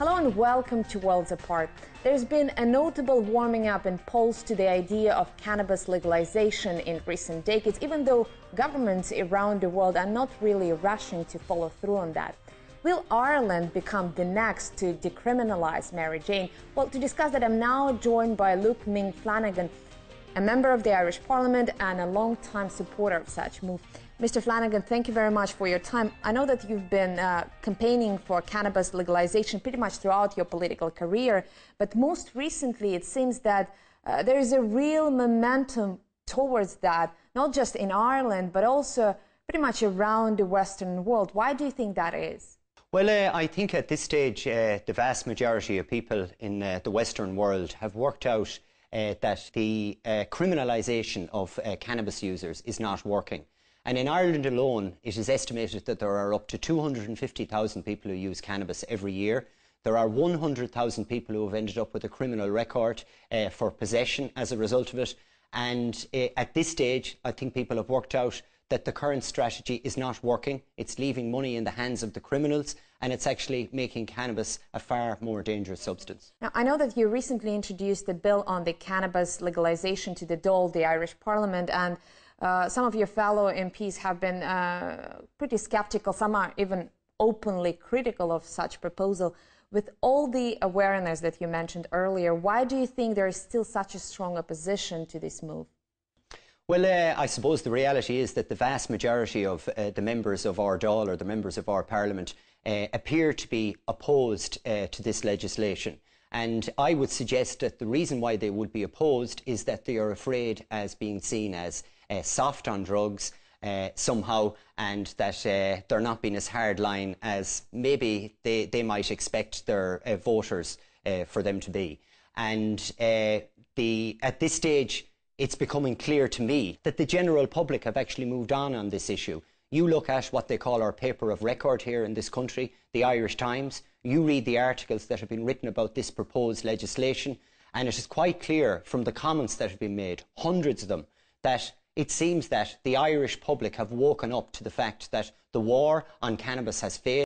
Hello and welcome to Worlds Apart. There's been a notable warming up in polls to the idea of cannabis legalization in recent decades, even though governments around the world are not really rushing to follow through on that. Will Ireland become the next to decriminalize Mary Jane? Well, to discuss that, I'm now joined by Luke Ming Flanagan, a member of the Irish Parliament and a long-time supporter of such move. Mr. Flanagan, thank you very much for your time. I know that you've been campaigning for cannabis legalization pretty much throughout your political career, but most recently it seems that there is a real momentum towards that, not just in Ireland, but also pretty much around the Western world. Why do you think that is? Well, I think at this stage, the vast majority of people in the Western world have worked out that the criminalisation of cannabis users is not working. And in Ireland alone, it is estimated that there are up to 250,000 people who use cannabis every year. There are 100,000 people who have ended up with a criminal record for possession as a result of it. And at this stage, I think people have worked out that the current strategy is not working. It's leaving money in the hands of the criminals, and it's actually making cannabis a far more dangerous substance. Now, I know that you recently introduced a bill on the cannabis legalisation to the Dáil, the Irish Parliament, and some of your fellow MPs have been pretty sceptical. Some are even openly critical of such proposal. With all the awareness that you mentioned earlier, why do you think there is still such a strong opposition to this move? Well, I suppose the reality is that the vast majority of the members of our Dáil, or the members of our Parliament, appear to be opposed to this legislation. And I would suggest that the reason why they would be opposed is that they are afraid as being seen as soft on drugs somehow, and that they're not being as hardline as maybe they might expect their voters for them to be. And at this stage, it's becoming clear to me that the general public have actually moved on this issue. You look at what they call our paper of record here in this country, the Irish Times. You read the articles that have been written about this proposed legislation, and it is quite clear from the comments that have been made, hundreds of them, that it seems that the Irish public have woken up to the fact that the war on cannabis has failed.